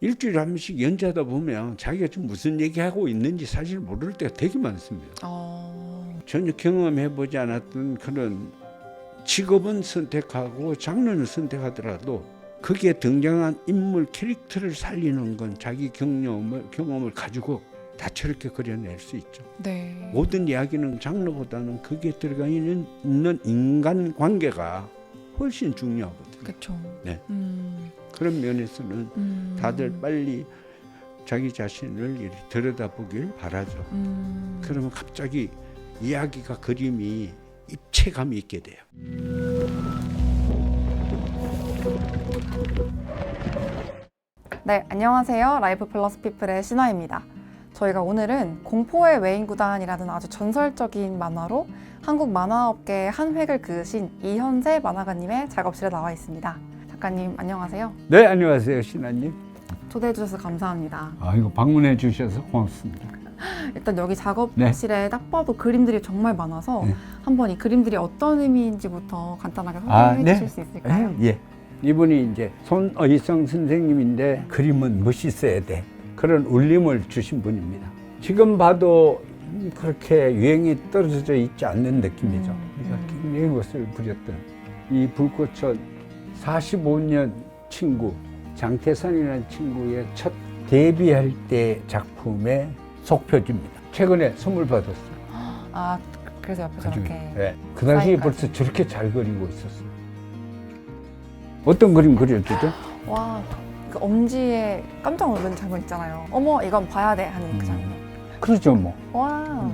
일주일에 한 번씩 연주하다 보면 자기가 지금 무슨 얘기하고 있는지 사실 모를 때가 되게 많습니다. 전혀 경험해보지 않았던 그런 직업은 선택하고 장르는 선택하더라도 거기에 등장한 인물 캐릭터를 살리는 건 자기 경험을 가지고 다 저렇게 그려낼 수 있죠. 네. 모든 이야기는 장르보다는 거기에 들어가 있는 인간 관계가 훨씬 중요하거든요. 그렇죠. 네. 그런 면에서는 다들 빨리 자기 자신을 이렇게 들여다보길 바라죠. 그러면 갑자기 이야기가 그림이 입체감이 있게 돼요. 네, 안녕하세요. 라이프 플러스 피플의 신화입니다. 저희가 오늘은 공포의 외인구단이라는 아주 전설적인 만화로 한국 만화업계의 한 획을 그으신 이현세 만화가님의 작업실에 나와 있습니다. 작가님 안녕하세요. 네, 안녕하세요, 신하님. 초대해 주셔서 감사합니다. 이거 방문해 주셔서 고맙습니다. 일단 여기 작업실에 딱 봐도 그림들이 정말 많아서 네. 한번 이 그림들이 어떤 의미인지부터 간단하게 설명해 네. 주실 수 있을까요? 예. 이분이 이제 손의성 선생님인데 그림은 멋있어야 돼. 그런 울림을 주신 분입니다. 지금 봐도 그렇게 유행이 떨어져 있지 않는 느낌이죠. 그러니까 굉장히 것을 부렸던 이 불꽃은 45년 친구 장태산이라는 친구의 첫 데뷔할 때 작품의 속표지입니다. 최근에 선물 받았어요. 아, 그래서 옆에 저렇게. 네. 그 당시에 사인까지. 벌써 저렇게 잘 그리고 있었어요. 어떤 그림 그려주죠? 와, 그 엄지에 깜짝 놀라는 장면 있잖아요. 어머, 이건 봐야 돼 하는 그 장면. 그러죠 뭐. 와,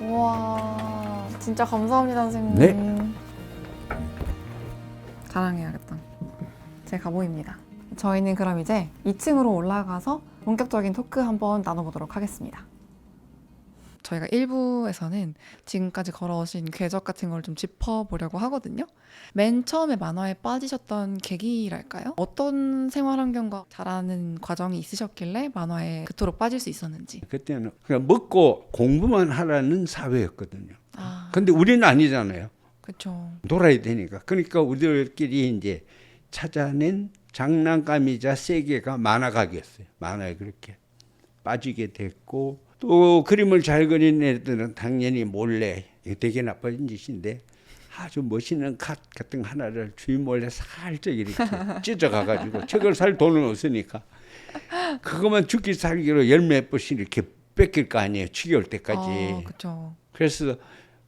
우와, 진짜 감사합니다, 선생님. 네. 자랑해야겠다. 제 가보입니다. 저희는 그럼 이제 2층으로 올라가서 본격적인 토크 한번 나눠보도록 하겠습니다. 저희가 1부에서는 지금까지 걸어오신 궤적 같은 걸 좀 짚어보려고 하거든요. 맨 처음에 만화에 빠지셨던 계기랄까요? 어떤 생활 환경과 자라는 과정이 있으셨길래 만화에 그토록 빠질 수 있었는지. 그때는 그냥 먹고 공부만 하라는 사회였거든요. 아, 근데 우리는 아니잖아요. 그렇죠. 놀아야 되니까. 그러니까 우리들끼리 이제 찾아낸 장난감이자 세계가 만화각이었어요. 만화에 그렇게 빠지게 됐고, 또 그림을 잘 그리는 애들은 당연히 몰래, 이거 되게 나쁜 짓인데 아주 멋있는 컷 같은 거 하나를 주인 몰래 살짝 이렇게 찢어가가지고 책을 살 돈은 없으니까 그것만 죽기 살기로 열 몇 번씩 이렇게 뺏길 거 아니에요. 지겨울 때까지. 그렇죠. 그래서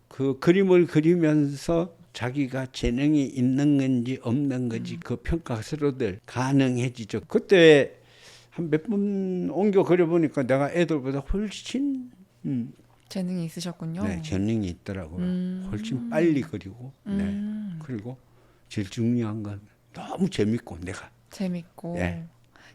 그 그림을 그리면서 자기가 재능이 있는 건지 없는 건지 그 평가서로들 가능해지죠. 그때 한 몇 번 옮겨 그려보니까 내가 애들보다 훨씬 재능이 있으셨군요. 네, 재능이 있더라고요. 훨씬 빨리 그리고 네. 그리고 제일 중요한 건 너무 재밌고 내가 재밌고 네.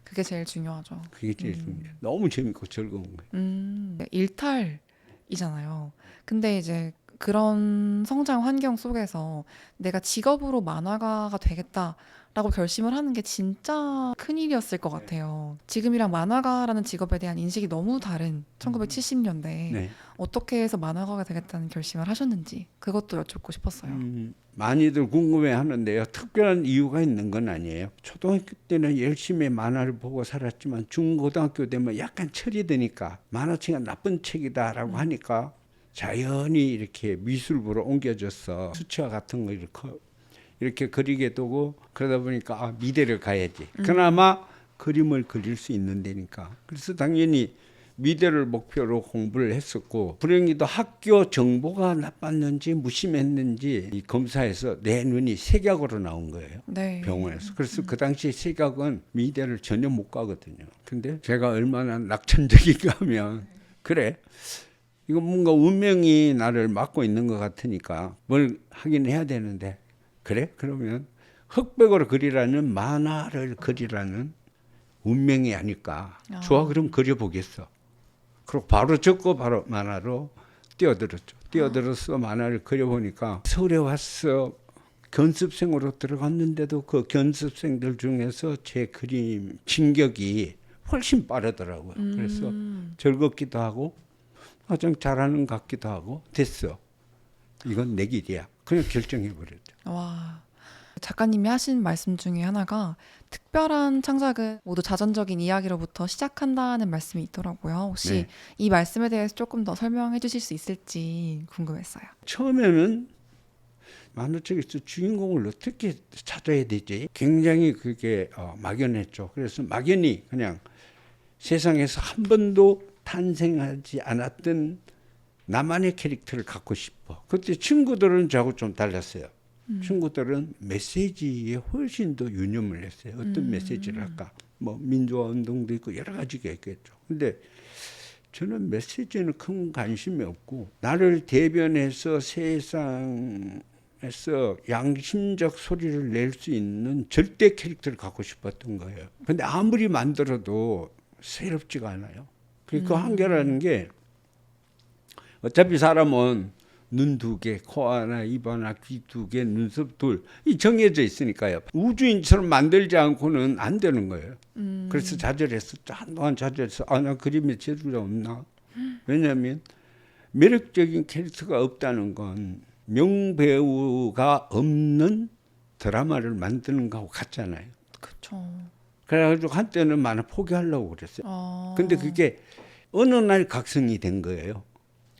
그게 제일 중요하죠. 그게 제일 중요해요. 너무 재밌고 즐거운 거예요. 일탈이잖아요. 근데 이제 그런 성장 환경 속에서 내가 직업으로 만화가가 되겠다라고 결심을 하는 게 진짜 큰일이었을 것 같아요. 지금이랑 만화가라는 직업에 대한 인식이 너무 다른 1970년대 네. 어떻게 해서 만화가가 되겠다는 결심을 하셨는지 그것도 여쭙고 싶었어요. 많이들 궁금해 하는데요. 특별한 이유가 있는 건 아니에요. 초등학교 때는 열심히 만화를 보고 살았지만 중고등학교 되면 약간 철이 드니까 만화책은 나쁜 책이다라고 하니까 자연히 이렇게 미술부로 옮겨져서 수채화 같은 거 이렇게 그리게 되고 그러다 보니까 미대를 가야지. 그나마 그림을 그릴 수 있는 데니까. 그래서 당연히 미대를 목표로 공부를 했었고 불행히도 학교 정보가 나빴는지 무심했는지 이 검사에서 내 눈이 색약으로 나온 거예요. 네. 병원에서. 그래서 그 당시 색약은 미대를 전혀 못 가거든요. 근데 제가 얼마나 낙천적인가 하면 그래 이거 뭔가 운명이 나를 막고 있는 것 같으니까 뭘 하긴 해야 되는데 그래? 그러면 흑백으로 그리라는 만화를 그리라는 운명이 아닐까. 좋아 그럼 그려보겠어. 그리고 바로 적고 바로 만화로 뛰어들었죠. 뛰어들어서 만화를 그려보니까 서울에 와서 견습생으로 들어갔는데도 그 견습생들 중에서 제 그림 진격이 훨씬 빠르더라고요. 그래서 즐겁기도 하고 가장 잘하는 것 같기도 하고 됐어. 이건 내 길이야. 그냥 결정해버렸죠. 와, 작가님이 하신 말씀 중에 하나가 특별한 창작은 모두 자전적인 이야기로부터 시작한다는 말씀이 있더라고요. 혹시 네. 이 말씀에 대해서 조금 더 설명해 주실 수 있을지 궁금했어요. 처음에는 만화책에서 주인공을 어떻게 찾아야 되지? 굉장히 그게 막연했죠. 그래서 막연히 그냥 세상에서 한 번도 탄생하지 않았던 나만의 캐릭터를 갖고 싶어. 그때 친구들은 저하고 좀 달랐어요. 친구들은 메시지에 훨씬 더 유념을 했어요. 어떤 메시지를 할까? 뭐 민주화 운동도 있고 여러 가지가 있겠죠. 근데 저는 메시지는 큰 관심이 없고 나를 대변해서 세상에서 양심적 소리를 낼 수 있는 절대 캐릭터를 갖고 싶었던 거예요. 근데 아무리 만들어도 새롭지가 않아요. 그 한계라는 게 어차피 사람은 눈 2개, 코 하나, 입 하나, 귀 2개, 눈썹 둘, 이 정해져 있으니까요. 우주인처럼 만들지 않고는 안 되는 거예요. 그래서 좌절했어. 한동안 좌절했어. 나 그림에 재주가 없나? 왜냐하면 매력적인 캐릭터가 없다는 건 명배우가 없는 드라마를 만드는 거하고 같잖아요. 그렇죠. 그래가지고 한때는 많이 포기하려고 그랬어요. 근데 그게 어느 날 각성이 된 거예요.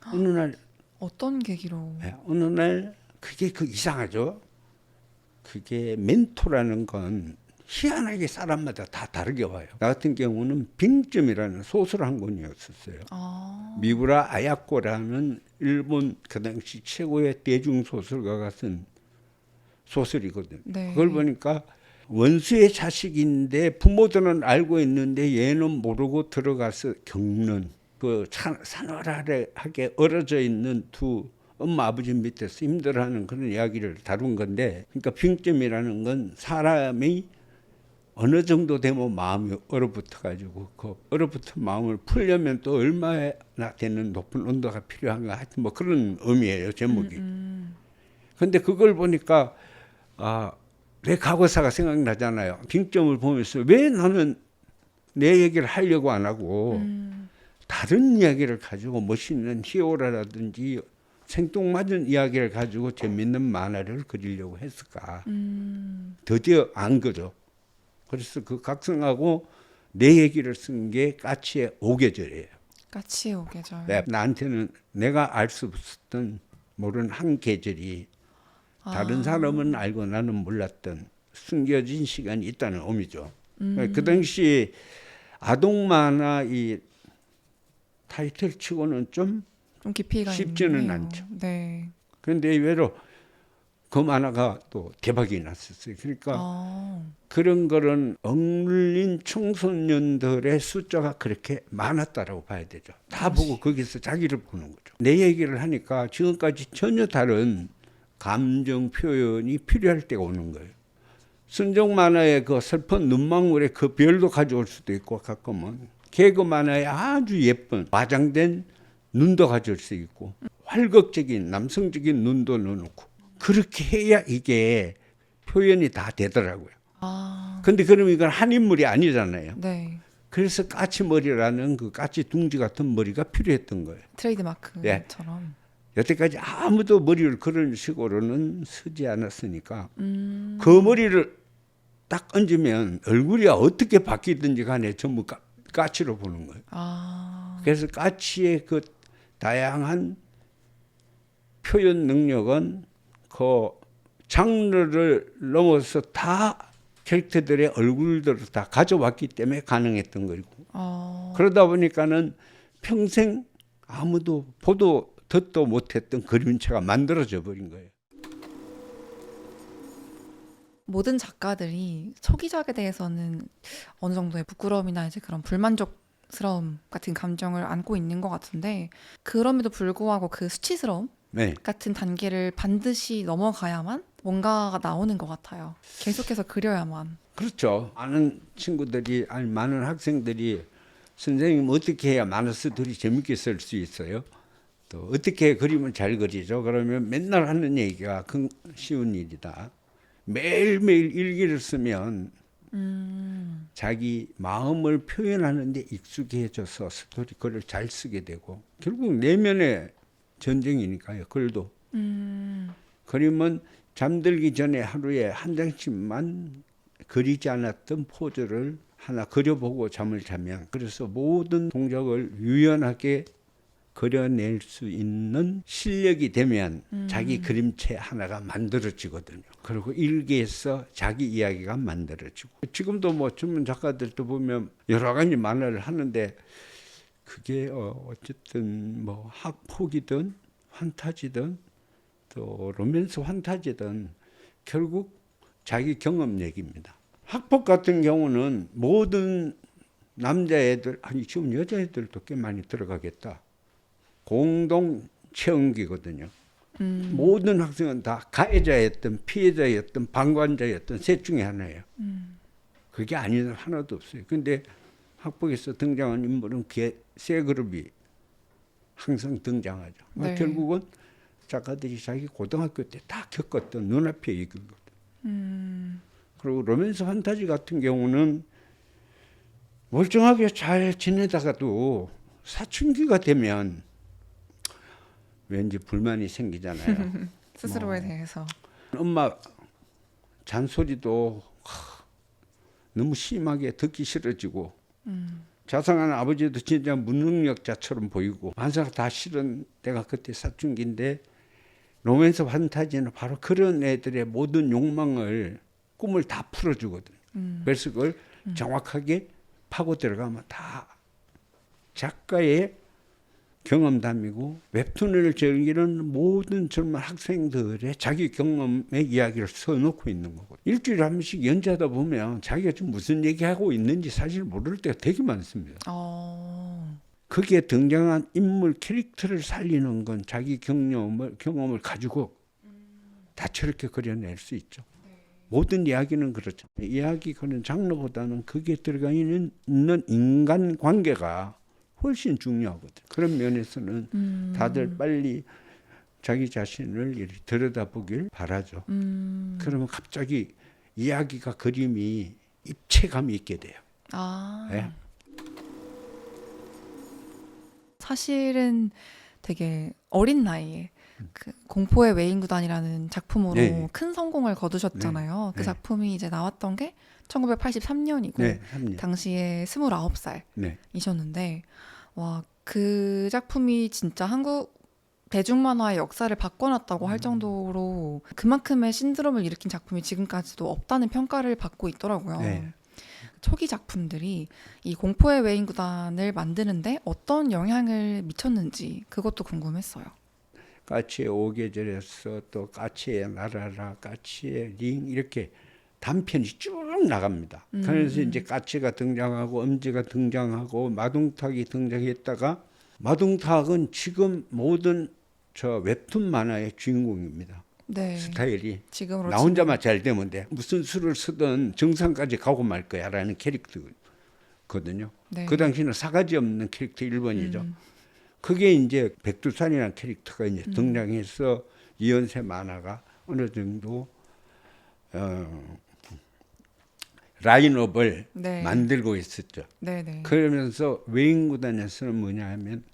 어느 날 어떤 계기로? 네, 어느 날 그게 이상하죠. 그게 멘토라는 건 희한하게 사람마다 다 다르게 와요. 나 같은 경우는 빙점이라는 소설 한 권이었었어요. 미우라 아야코라는 일본 그 당시 최고의 대중소설가가 쓴 소설이거든요. 네. 그걸 보니까 원수의 자식인데 부모들은 알고 있는데 얘는 모르고 들어가서 겪는 그 사나하게 얼어져 있는 두 엄마 아버지 밑에서 힘들어하는 그런 이야기를 다룬 건데, 그러니까 빙점이라는 건 사람이 어느 정도 되면 마음이 얼어붙어 가지고 그 얼어붙은 마음을 풀려면 또 얼마나 되는 높은 온도가 필요한가, 하여튼 뭐 그런 의미예요, 제목이. 근데 그걸 보니까 내 과거사가 생각나잖아요. 빙점을 보면서 왜 나는 내 얘기를 하려고 안 하고 다른 이야기를 가지고 멋있는 히어로라든지 생뚱맞은 이야기를 가지고 재밌는 만화를 그리려고 했을까. 드디어 안 그죠. 그래서 그 각성하고 내 얘기를 쓴 게 까치의 5계절이에요. 까치의 5계절. 네, 나한테는 내가 알 수 없었던 모르는 한 계절이 다른 사람은 알고 나는 몰랐던 숨겨진 시간이 있다는 의미죠. 그 당시 아동 만화 이 타이틀 치고는 좀 깊이가 쉽지는 있네요. 않죠. 네. 그런데 의외로 그 만화가 또 대박이 났었어요. 그러니까 그런 거는 억눌린 청소년들의 숫자가 그렇게 많았다라고 봐야 되죠. 다 보고 거기서 자기를 보는 거죠. 내 얘기를 하니까 지금까지 전혀 다른 감정 표현이 필요할 때가 오는 거예요. 순정 만화의 그 슬픈 눈망울에 그 별도 가져올 수도 있고, 가끔은 개그 만화에 아주 예쁜 과장된 눈도 가져올 수 있고, 활극적인 남성적인 눈도 넣어놓고, 그렇게 해야 이게 표현이 다 되더라고요. 근데 그럼 이건 한 인물이 아니잖아요. 네. 그래서 까치머리라는 그 까치 둥지 같은 머리가 필요했던 거예요. 트레이드마크처럼. 여태까지 아무도 머리를 그런 식으로는 쓰지 않았으니까 그 머리를 딱 얹으면 얼굴이 어떻게 바뀌든지 간에 전부 까치로 보는 거예요. 그래서 까치의 그 다양한 표현 능력은 그 장르를 넘어서 다 캐릭터들의 얼굴들을 다 가져왔기 때문에 가능했던 거고, 그러다 보니까는 평생 아무도 보도 듣도 못했던 그림체가 만들어져 버린 거예요. 모든 작가들이 초기작에 대해서는 어느 정도의 부끄러움이나 이제 그런 불만족스러움 같은 감정을 안고 있는 것 같은데, 그럼에도 불구하고 그 수치스러움 네. 같은 단계를 반드시 넘어가야만 뭔가가 나오는 것 같아요. 계속해서 그려야만. 그렇죠. 많은 친구들이, 아니 많은 학생들이 선생님 어떻게 해야 만화서들이 재밌게 쓸 수 있어요? 또 어떻게 그림을 잘 그리죠? 그러면 맨날 하는 얘기가 쉬운 일이다. 매일매일 일기를 쓰면 자기 마음을 표현하는 데 익숙해져서 스토리 글을 잘 쓰게 되고 결국 내면의 전쟁이니까요. 글도. 그림은 잠들기 전에 하루에 한 장씩만 그리지 않았던 포즈를 하나 그려보고 잠을 자면 그래서 모든 동작을 유연하게 그려낼 수 있는 실력이 되면 자기 그림체 하나가 만들어지거든요. 그리고 일기에서 자기 이야기가 만들어지고 지금도 뭐 전문 작가들도 보면 여러 가지 만화를 하는데 그게 어쨌든 뭐 학폭이든 환타지든 또 로맨스 환타지든 결국 자기 경험 얘기입니다. 학폭 같은 경우는 모든 남자애들 아니 지금 여자애들도 꽤 많이 들어가겠다. 공동 체험기거든요. 모든 학생은 다 가해자였던 피해자였던 방관자였던 셋 중에 하나예요. 그게 아닌 하나도 없어요. 근데 학폭에서 등장한 인물은 세 그룹이 항상 등장하죠. 네. 결국은 작가들이 자기 고등학교 때 다 겪었던 눈앞에 이거거든. 그리고 로맨스 판타지 같은 경우는 멀쩡하게 잘 지내다가도 사춘기가 되면 왠지 불만이 생기잖아요. 스스로에 대해서. 엄마 잔소리도 너무 심하게 듣기 싫어지고 자상한 아버지도 진짜 무능력자처럼 보이고 만사가 다 싫은 때가 그때 사춘기인데 로맨스 판타지는 바로 그런 애들의 모든 욕망을 꿈을 다 풀어주거든요. 그래서 그걸 정확하게 파고 들어가면 다 작가의 경험담이고 웹툰을 즐기는 모든 젊은 학생들의 자기 경험의 이야기를 써놓고 있는 거고 일주일에 한 번씩 연재하다 보면 자기가 지금 무슨 얘기하고 있는지 사실 모를 때가 되게 많습니다. 거기에 등장한 인물 캐릭터를 살리는 건 자기 경험을 가지고 다 저렇게 그려낼 수 있죠. 모든 이야기는 그렇죠. 이야기 그런 장르보다는 거기에 들어가 있는 인간관계가 훨씬 중요하거든. 그런 면에서는 다들 빨리 자기 자신을 들여다보길 바라죠. 그러면 갑자기 이야기가 그림이 입체감이 있게 돼요. 네? 사실은 되게 어린 나이에 그 공포의 외인구단이라는 작품으로 네. 큰 성공을 거두셨잖아요. 네. 그 작품이 이제 나왔던 게 1983년이고 네, 3년. 당시에 29살이셨는데 네. 와, 그 작품이 진짜 한국 대중만화의 역사를 바꿔놨다고 할 정도로 그만큼의 신드롬을 일으킨 작품이 지금까지도 없다는 평가를 받고 있더라고요. 네. 초기 작품들이 이 공포의 외인구단을 만드는데 어떤 영향을 미쳤는지 그것도 궁금했어요. 까치의 오계절에서 또 까치의 나라라, 까치의 링 이렇게 단편이 쭉 나갑니다. 그래서 이제 까치가 등장하고 엄지가 등장하고 마동탁이 등장했다가 마동탁은 지금 모든 저 웹툰 만화의 주인공입니다. 네. 스타일이 지금으로 나 혼자만 잘 되면 돼. 무슨 수를 쓰든 정상까지 가고 말 거야라는 캐릭터거든요. 네. 그 당시는 사가지 없는 캐릭터 1번이죠. 그게 이제 백두산이라는 캐릭터가 이제 등장해서 이연세 만화가 어느 정도 라인업을 네. 만들고 있었죠. 네네. 그러면서 외인구단에서는 뭐냐 하면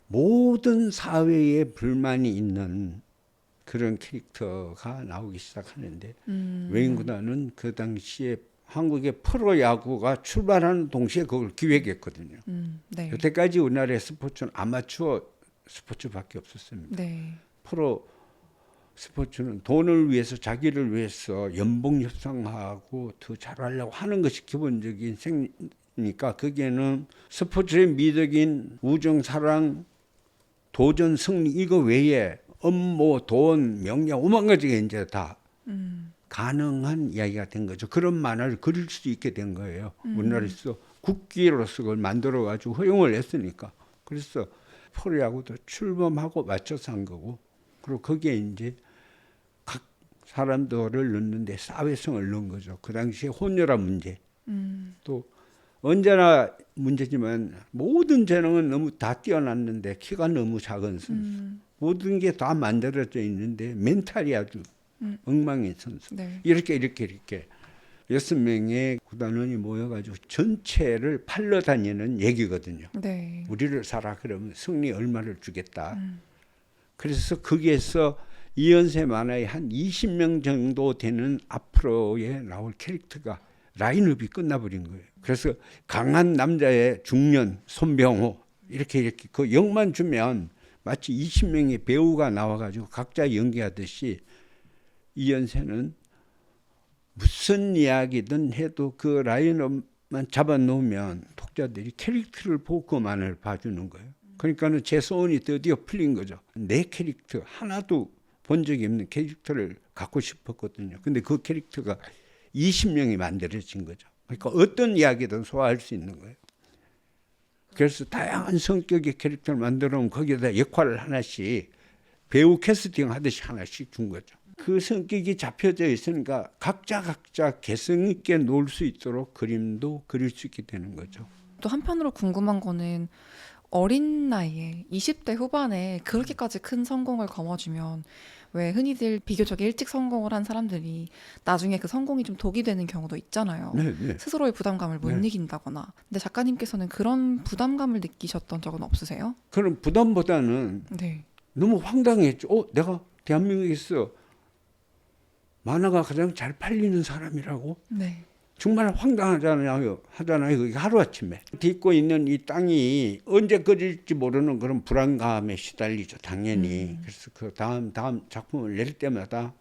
모든 사회에 불만이 있는 그런 캐릭터가 나오기 시작하는데 외인구단은 그 당시에 한국의 프로야구가 출발하는 동시에 그걸 기획했거든요. 네. 여태까지 우리나라의 스포츠는 아마추어 스포츠밖에 없었습니다. 네. 프로 스포츠는 돈을 위해서 자기를 위해서 연봉 협상하고 더 잘하려고 하는 것이 기본적인 생이니까 거기에는 스포츠의 미덕인 우정, 사랑, 도전, 승리 이거 외에 업무, 돈, 명예 오만 가지가 이제 다 가능한 이야기가 된 거죠. 그런 만화를 그릴 수 있게 된 거예요. 우리나라에서 국기로서 그걸 만들어 가지고 허용을 했으니까. 그래서 프로야구도 출범하고 맞춰서 한 거고. 그리고 거기에 이제 각 사람들을 넣는데 사회성을 넣은 거죠. 그 당시에 혼혈화 문제. 또 언제나 문제지만 모든 재능은 너무 다 뛰어났는데 키가 너무 작은 선수. 모든 게 다 만들어져 있는데 멘탈이 아주 엉망인 선수. 네. 이렇게 6명의 구단원이 모여가지고 전체를 팔러 다니는 얘기거든요. 네. 우리를 사라 그러면 승리 얼마를 주겠다. 그래서 거기에서 이연세 만화의 한 20명 정도 되는 앞으로에 나올 캐릭터가 라인업이 끝나버린 거예요. 그래서 강한 남자의 중년 손병호 이렇게 그 역만 주면 마치 20명의 배우가 나와가지고 각자 연기하듯이 이연세는 무슨 이야기든 해도 그 라인업만 잡아놓으면 독자들이 캐릭터를 보고 그만을 봐주는 거예요. 그러니까는 제 소원이 드디어 풀린 거죠. 내 캐릭터 하나도 본 적이 없는 캐릭터를 갖고 싶었거든요. 근데 그 캐릭터가 20명이 만들어진 거죠. 그러니까 어떤 이야기든 소화할 수 있는 거예요. 그래서 다양한 성격의 캐릭터를 만들어 놓으면 거기에다 역할을 하나씩 배우 캐스팅 하듯이 하나씩 준 거죠. 그 성격이 잡혀져 있으니까 각자 개성 있게 놀 수 있도록 그림도 그릴 수 있게 되는 거죠. 또 한편으로 궁금한 거는 어린 나이에 20대 후반에 그렇게까지 큰 성공을 거머쥐면 왜 흔히들 비교적 일찍 성공을 한 사람들이 나중에 그 성공이 좀 독이 되는 경우도 있잖아요. 네. 스스로의 부담감을 못 이긴다거나. 근데 작가님께서는 그런 부담감을 느끼셨던 적은 없으세요? 그런 부담보다는 네. 너무 황당했죠. 내가 대한민국에서 만화가 가장 잘 팔리는 사람이라고? 네. 정말 황당하잖아요. 그게 하루아침에. 딛고 있는 이 땅이 언제 꺼질지 모르는 그런 불안감에 시달리죠. 당연히. 그래서 그 다음 작품을 낼 때마다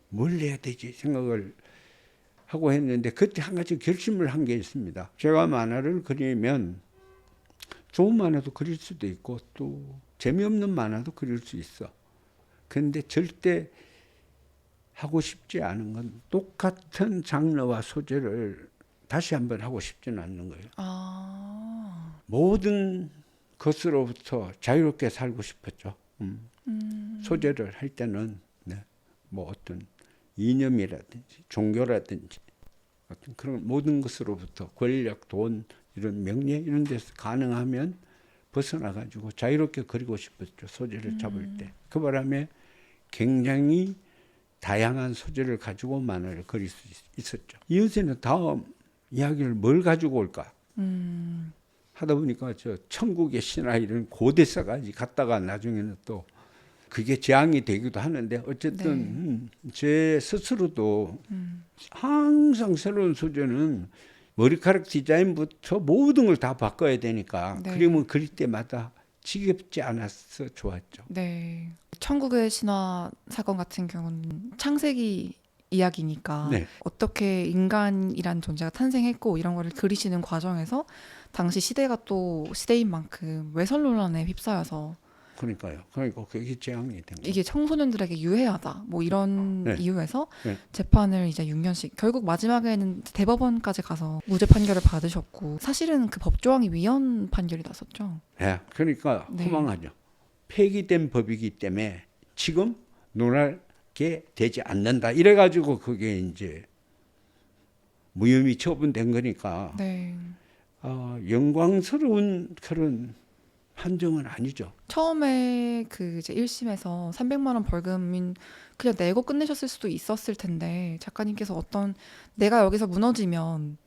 뭘 내야 되지 생각을 하고 했는데 그때 한 가지 결심을 한 게 있습니다. 제가 만화를 그리면 좋은 만화도 그릴 수도 있고 또 재미없는 만화도 그릴 수 있어. 그런데 절대 하고 싶지 않은 건 똑같은 장르와 소재를 다시 한번 하고 싶지는 않는 거예요. 모든 것으로부터 자유롭게 살고 싶었죠. 소재를 할 때는 뭐 어떤 이념이라든지 종교라든지 어떤 그런 모든 것으로부터 권력, 돈, 이런 명예 이런 데서 가능하면 벗어나가지고 자유롭게 그리고 싶었죠. 소재를 잡을 때. 그 바람에 굉장히 다양한 소재를 가지고 만화를 그릴 수 있었죠. 이은세는 다음 이야기를 뭘 가지고 올까 하다 보니까 저 천국의 신화 이런 고대사까지 갔다가 나중에는 또 그게 재앙이 되기도 하는데 어쨌든 제 스스로도 항상 새로운 소재는 머리카락 디자인부터 모든 걸 다 바꿔야 되니까 그림을 그릴 때마다 지겹지 않아서 좋았죠. 네. 천국의 신화 사건 같은 경우는 창세기 이야기니까 어떻게 인간이란 존재가 탄생했고 이런 거를 그리시는 과정에서 당시 시대가 또 시대인 만큼 외설 논란에 휩싸여서 그러니까 그게 재앙이 된 거예요. 이게 청소년들에게 유해하다 뭐 이런 이유에서 재판을 이제 6년씩 결국 마지막에는 대법원까지 가서 무죄 판결을 받으셨고 사실은 그 법조항이 위헌 판결이 났었죠. 네, 그러니까 허망하죠. 폐기된 법이기 때문에 지금 논하게 되지 않는다. 이래가지고 그게 이제 무혐의 처분된 거니까 영광스러운 그런 판정은 아니죠. 처음에 그 이제 1심에서 300만 원 벌금은 그냥 내고 끝내셨을 수도 있었을 텐데 작가님께서 어떤 내가 여기서 무너지면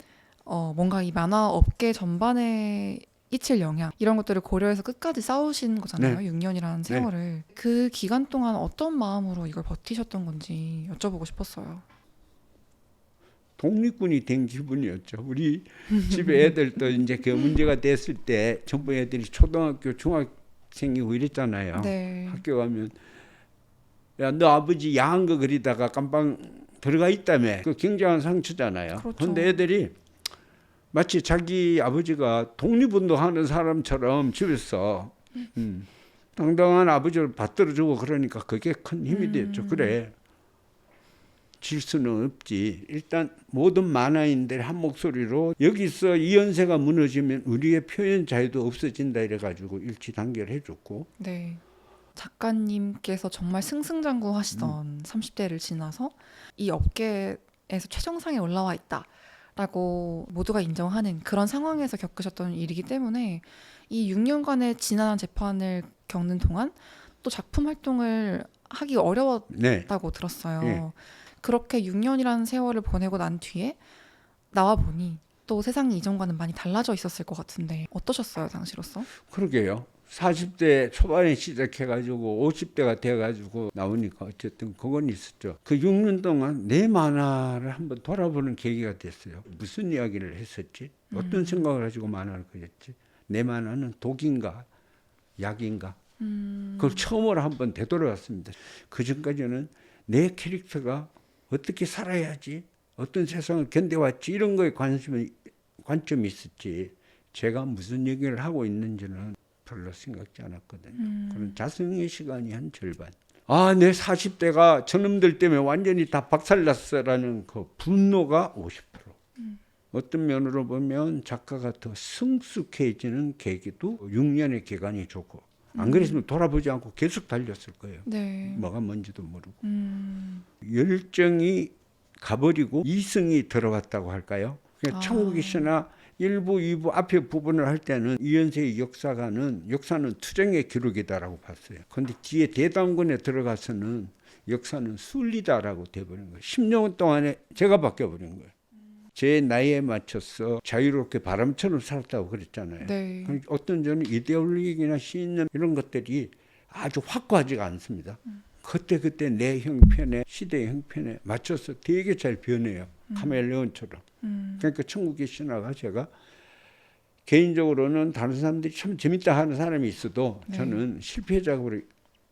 뭔가 이 만화 업계 전반에 끼칠 영향 이런 것들을 고려해서 끝까지 싸우신 거잖아요. 6년이라는 세월을. 그 기간 동안 어떤 마음으로 이걸 버티셨던 건지 여쭤보고 싶었어요. 독립군이 된 기분이었죠. 우리 집에 애들도 이제 그 문제가 됐을 때 전부 애들이 초등학교, 중학생이고 이랬잖아요. 학교 가면 야, 너 아버지 야한 거 그리다가 깜빵 들어가 있다며. 그 굉장한 상처잖아요. 그런데 애들이 마치 자기 아버지가 독립운동하는 사람처럼 집에서 당당한 아버지를 받들어주고 그러니까 그게 큰 힘이 됐죠. 그래. 질 수는 없지. 일단 모든 만화인들 한 목소리로 여기서 이연세가 무너지면 우리의 표현 자유도 없어진다 이래가지고 일치 단결해 줬고. 작가님께서 정말 승승장구하시던 30대를 지나서 이 업계에서 최정상에 올라와 있다라고 모두가 인정하는 그런 상황에서 겪으셨던 일이기 때문에 이 6년간의 지난한 재판을 겪는 동안 또 작품 활동을 하기 어려웠다고 들었어요. 그렇게 6년이라는 세월을 보내고 난 뒤에 나와 보니 또 세상이 이전과는 많이 달라져 있었을 것 같은데 어떠셨어요, 당시로서? 그러게요. 40대 초반에 시작해가지고 50대가 돼가지고 나오니까 어쨌든 그건 있었죠. 그 6년 동안 내 만화를 한번 돌아보는 계기가 됐어요. 무슨 이야기를 했었지? 어떤 생각을 가지고 만화를 그렸지? 내 만화는 독인가 약인가? 그걸 처음으로 한번 되돌아봤습니다. 그 전까지는 내 캐릭터가 어떻게 살아야지, 어떤 세상을 견뎌왔지 이런 거에 관점이 있었지. 제가 무슨 얘기를 하고 있는지는 별로 생각지 않았거든요. 그런 자성의 시간이 한 절반. 아, 내 40대가 저놈들 때문에 완전히 다 박살났어라는 그 분노가 50%. 어떤 면으로 보면 작가가 더 성숙해지는 계기도 6년의 기간이 좋고 안 그랬으면 돌아보지 않고 계속 달렸을 거예요. 네. 뭐가 뭔지도 모르고. 열정이 가버리고 이성이 들어왔다고 할까요? 그러니까 천국의 신화 1부, 2부 앞에 부분을 할 때는 이현세의 역사는 투쟁의 기록이다라고 봤어요. 그런데 뒤에 대단권에 들어가서는 역사는 순리다라고 돼버린 거예요. 10년 동안에 제가 바뀌어버린 거예요. 제 나이에 맞춰서 자유롭게 바람처럼 살았다고 그랬잖아요. 네. 그러니까 어떤 저는 이데올로기나 신념 이런 것들이 아주 확고하지가 않습니다. 그때 내 형편에 시대의 형편에 맞춰서 되게 잘 변해요. 카멜레온처럼. 그러니까 천국의 신화가 제가 개인적으로는 다른 사람들이 참 재밌다 하는 사람이 있어도 저는 실패작으로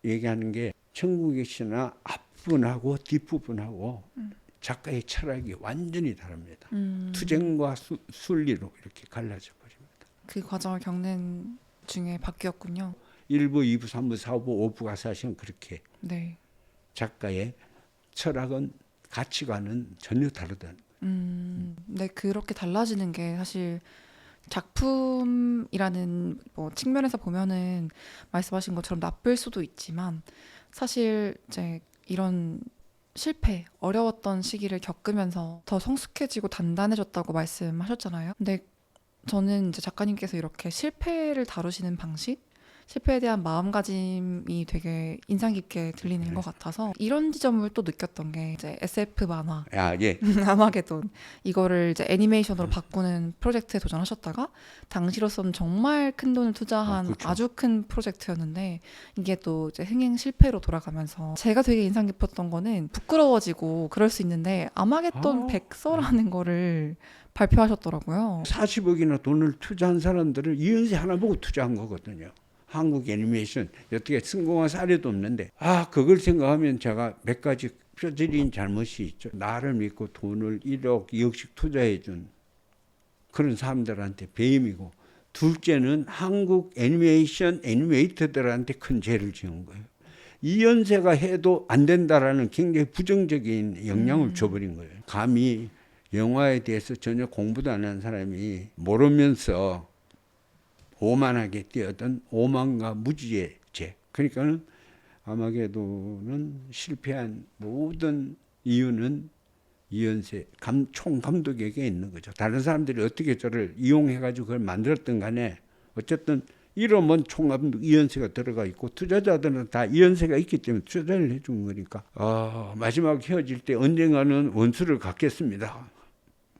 얘기하는 게 천국의 신화 앞부분하고 뒷부분하고 작가의 철학이 완전히 다릅니다. 투쟁과 순리로 이렇게 갈라져 버립니다. 그 과정을 겪는 중에 바뀌었군요. 1부, 2부, 3부, 4부, 5부가 사실은 그렇게 네. 작가의 철학은 가치관은 전혀 다르다는 네, 그렇게 달라지는 게 사실 작품이라는 뭐 측면에서 보면은 말씀하신 것처럼 나쁠 수도 있지만 사실 이제 이런 실패, 어려웠던 시기를 겪으면서 더 성숙해지고 단단해졌다고 말씀하셨잖아요. 근데 저는 이제 작가님께서 이렇게 실패를 다루시는 방식, 실패에 대한 마음가짐이 되게 인상 깊게 들리는 것 같아서 이런 지점을 또 느꼈던 게 이제 SF 만화 예. 아마게돈 이거를 이제 애니메이션으로 바꾸는 프로젝트에 도전하셨다가 당시로서는 정말 큰 돈을 투자한 그렇죠. 아주 큰 프로젝트였는데 이게 또 이제 흥행 실패로 돌아가면서 제가 되게 인상 깊었던 거는 부끄러워지고 그럴 수 있는데 아마게돈 백서라는 거를 발표하셨더라고요. 40억이나 돈을 투자한 사람들을 이은세 하나 보고 투자한 거거든요. 한국 애니메이션 어떻게 성공한 사례도 없는데 그걸 생각하면 제가 몇 가지 뼈저린 잘못이 있죠. 나를 믿고 돈을 1억, 2억씩 투자해 준 그런 사람들한테 배임이고 둘째는 한국 애니메이터들한테 큰 죄를 지은 거예요. 이연세가 해도 안 된다라는 굉장히 부정적인 영향을 줘버린 거예요. 감히 영화에 대해서 전혀 공부도 안 한 사람이 모르면서 오만하게 뛰어든 오만과 무지의 죄. 그러니까는 아마게도는 실패한 모든 이유는 이연세 총감독에게 있는 거죠. 다른 사람들이 어떻게 저를 이용해가지고 그걸 만들었든 간에 어쨌든 이름은 총감독 이연세가 들어가 있고 투자자들은 다 이연세가 있기 때문에 투자를 해준 거니까 마지막 헤어질 때 언젠가는 원수를 갖겠습니다.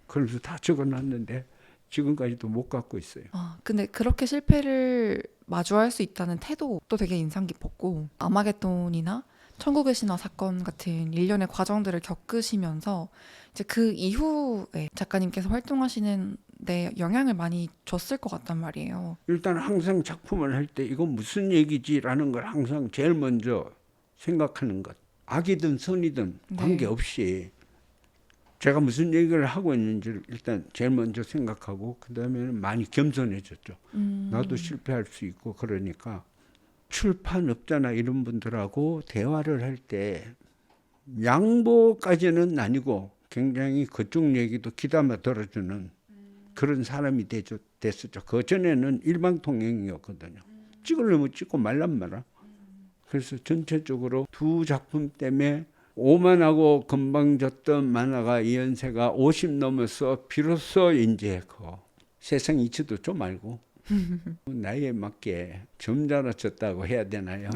그래서 다 적어놨는데 지금까지도 못 갖고 있어요. 근데 그렇게 실패를 마주할 수 있다는 태도도 되게 인상 깊었고 아마게돈이나 천국의 신화 사건 같은 일련의 과정들을 겪으시면서 이제 그 이후에 작가님께서 활동하시는 데 영향을 많이 줬을 것 같단 말이에요. 일단 항상 작품을 할 때 이건 무슨 얘기지라는 걸 항상 제일 먼저 생각하는 것. 악이든 선이든 관계없이 제가 무슨 얘기를 하고 있는지를 일단 제일 먼저 생각하고 그다음에는 많이 겸손해졌죠. 나도 실패할 수 있고 그러니까 출판업자나 이런 분들하고 대화를 할 때 양보까지는 아니고 굉장히 그쪽 얘기도 귀담아 들어주는 그런 사람이 됐었죠. 그전에는 일방통행이었거든요. 찍으려면 찍고 말란 말아. 그래서 전체적으로 두 작품 때문에 오만하고 건방졌던 만화가 이연세가 50 넘어서 비로소 이제 그 세상 이치도 좀 알고 나이에 맞게 점잖아졌다고 해야 되나요?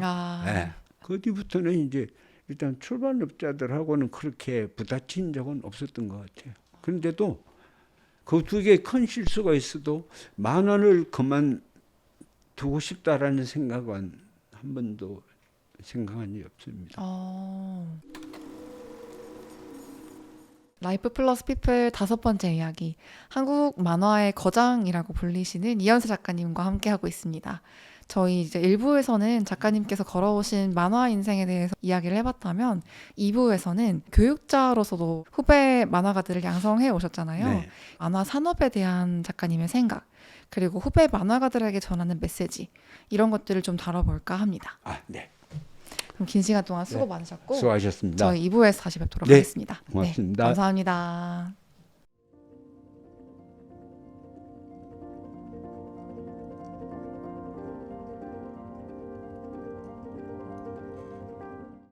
네. 그 뒤부터는 이제 일단 출판업자들하고는 그렇게 부딪힌 적은 없었던 것 같아요. 그런데도 그 두 개의 큰 실수가 있어도 만화를 그만 두고 싶다라는 생각은 한 번도 생각한 적이 없습니다. 라이프 플러스 피플 5번째 이야기, 한국 만화의 거장이라고 불리시는 이현세 작가님과 함께하고 있습니다. 저희 이제 1부에서는 작가님께서 걸어오신 만화 인생에 대해서 이야기를 해봤다면 2부에서는 교육자로서도 후배 만화가들을 양성해 오셨잖아요. 네. 만화 산업에 대한 작가님의 생각, 그리고 후배 만화가들에게 전하는 메시지, 이런 것들을 좀 다뤄볼까 합니다. 네. 그럼 긴 시간 동안 수고 네. 많으셨고 수고하셨습니다. 저희 2부에서 다시 뵙도록 네. 하겠습니다. 고맙습니다. 네, 감사합니다.